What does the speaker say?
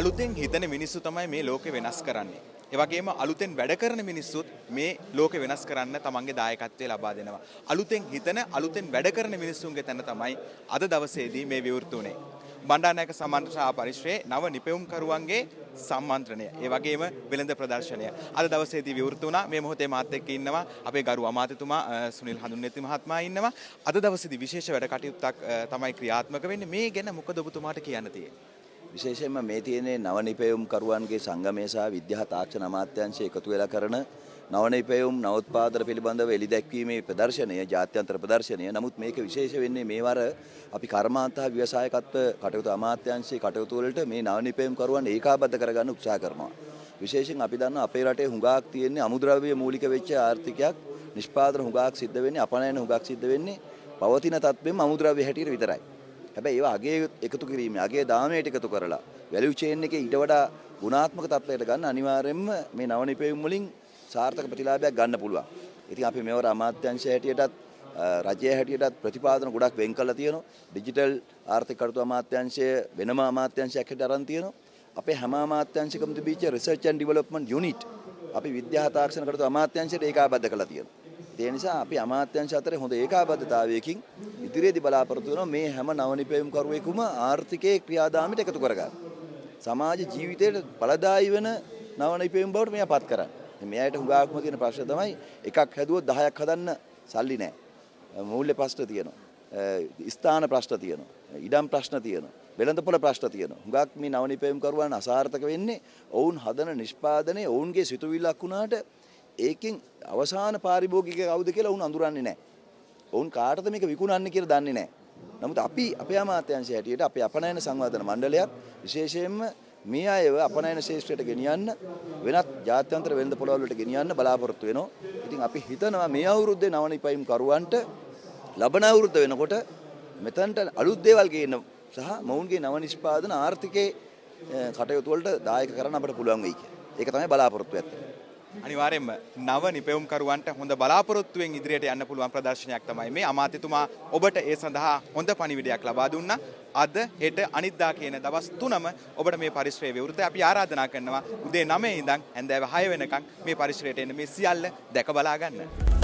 අලුතෙන් හිතන මිනිස්සු තමයි මේ ලෝකෙ වෙනස් කරන්නේ. ඒ වගේම අලුතෙන් වැඩ කරන මිනිස්සුත් මේ ලෝකෙ වෙනස් කරන්න තමන්ගේ දායකත්වය ලබා දෙනවා. අලුතෙන් හිතන අලුතෙන් වැඩ කරන මිනිස්සුන්ගේ තැන තමයි අද දවසේදී මේ විවෘත වුණේ. බණ්ඩාරනායක සම්මාන පරිශ්‍රයේ නව නිපැයුම්කරුවන්ගේ සම්මන්ත්‍රණය. ඒ වගේම වෙළඳ ප්‍රදර්ශනය. අද දවසේදී විවෘත වුණා. මේ මොහොතේ මාත් එක්ක ඉන්නවා අපේ ගරු අමාත්‍යතුමා සුනිල් හඳුන්නෙති මහත්මයා ඉන්නවා. අද දවසේදී විශේෂ වැඩ කටයුත්තක් තමයි ක්‍රියාත්මක වෙන්නේ. මේ ගැන මොකද ඔබතුමාට කියන්න තියෙන්නේ? විශේෂයෙන්ම මේ තියෙන්නේ නව නිපැයුම් කරුවන්ගේ සංගමය සහ විද්‍යා තාක්ෂණ අමාත්‍යාංශය එකතු වෙලා කරන නව නිපැයුම් නවෝත්පාදන පිළිබඳව එළි දැක්වීමේ ප්‍රදර්ශනය, ජාත්‍යන්තර ප්‍රදර්ශනය. නමුත් මේක විශේෂ වෙන්නේ මේවර අපි කර්මාන්ත හා ව්‍යවසායකත්ව කටයුතු අමාත්‍යාංශයේ කටයුතු වලට මේ නව නිපැයුම් කරුවන් ඒකාබද්ධ කරගන්න උත්සාහ කරනවා. විශේෂයෙන් අපි දන්නවා අපේ රටේ හුඟක් තියෙන්නේ අමුද්‍රව්‍ය මූලික වෙච්ච ආර්ථිකයක්. නිෂ්පාදන හුඟක් සිද්ධ වෙන්නේ, අපනයන හුඟක් සිද්ධ වෙන්නේ පවතින තත්ත්වෙම අමුද්‍රව්‍ය හැටියට විතරයි. හැබැයි ඒවා අගේ එකතු කිරීමේ අගේ දාමයට එකතු කරලා වැලියු චේන් එකේ ඊට වඩා ගුණාත්මක තත්ත්වයකට ගන්න අනිවාර්යයෙන්ම මේ නව නිපැයුම් වලින් සාර්ථක ප්‍රතිලාභයක් ගන්න පුළුවන්. ඉතින් අපි මේවර අමාත්‍යාංශය හැටියටත් රජයේ හැටියටත් ප්‍රතිපාදන ගොඩක් වෙන් කරලා තියෙනවා. ඩිජිටල් ආර්ථික කටයුතු අමාත්‍යාංශය වෙනම අමාත්‍යාංශයක් හැටියට අරන් තියෙනවා. අපේ හැම අමාත්‍යාංශිකම තිබිච්ච රිසර්ච් ඇන්ඩ් ඩෙවලොප්මන්ට් යුනිට් අපි විද්‍යා තාක්ෂණ කටයුතු අමාත්‍යාංශයට ඒකාබද්ධ කරලා තියෙනවා. ඒ නිසා අපි අමාත්‍යාංශ අතරේ හොඳ ඒකාබද්ධතාවයකින් ඉදිරියේදී බලාපොරොත්තු වෙනවා මේ හැම නව නිපැයුම් කරුවෙකුම ආර්ථිකයේ ක්‍රියාදාමයට එකතු කරගන්න. සමාජ ජීවිතයට ඵලදායී වෙන නව නිපැයුම් බවට මෙයාපත් කරන්න. මෙයාට හුඟක්ම තියෙන ප්‍රශ්න තමයි එකක් හැදුවොත් 10ක් හදන්න සල්ලි නැහැ. මූල්‍ය ප්‍රශ්න තියෙනවා. ස්ථාන ප්‍රශ්න තියෙනවා. ඉඩම් ප්‍රශ්න තියෙනවා. වෙළඳපොළ ප්‍රශ්න තියෙනවා. හුඟක් මේ නව නිපැයුම් කරුවන් අසාර්ථක වෙන්නේ ඔවුන් හදන නිෂ්පාදනයේ ඔවුන්ගේ සිතුවිල්ලක් වුණාට ඒකෙන් අවසාන පාරිභෝගික කවුද කියලා උන් අඳුරන්නේ නැහැ. ඔවුන් කාටද මේක විකුණන්නේ කියලා දන්නේ නැහැ. නමුත් අපි අපේ අමාත්‍යාංශය හැටියට අපේ අපනයන සංවර්ධන මණ්ඩලයත් විශේෂයෙන්ම මේ අයව අපනයන ශේෂ්ත්‍රයට ගෙනියන්න වෙනත් ජාත්‍යන්තර වෙළඳ පොළවල් වලට ගෙනියන්න බලාපොරොත්තු වෙනවා. ඉතින් අපි හිතනවා මේ අවුරුද්දේ නව නිපැයුම් කරුවන්ට ලබන අවුරුද්ද වෙනකොට මෙතනට අලුත් දේවල් ගේන්න සහ මොවුන්ගේ නව නිෂ්පාදන ආර්ථිකයේ කටයුතු වලට දායක කරන්න අපිට පුළුවන් වෙයි කියලා. ඒක තමයි බලාපොරොත්තු වෙන්නේ. අනිවාර්යයෙන්ම නව නිපැයුම් කරුවන්ට හොඳ බලාපොරොත්තුවෙන් ඉදිරියට යන්න පුළුවන් ප්‍රදර්ශනයක් තමයි මේ. අමාත්‍යතුමා ඔබට ඒ සඳහා හොඳ පණිවිඩයක් ලබා දුන්නා. අද හෙට අනිද්දා කියන දවස් 3ම ඔබට මේ පරිශ්‍රයේ විවෘතයි. අපි ආරාධනා කරනවා උදේ 9 ඉඳන් හැන්දෑව 6 වෙනකන් මේ පරිශ්‍රයට එන්න මේ සියල්ල දැක බලා ගන්න.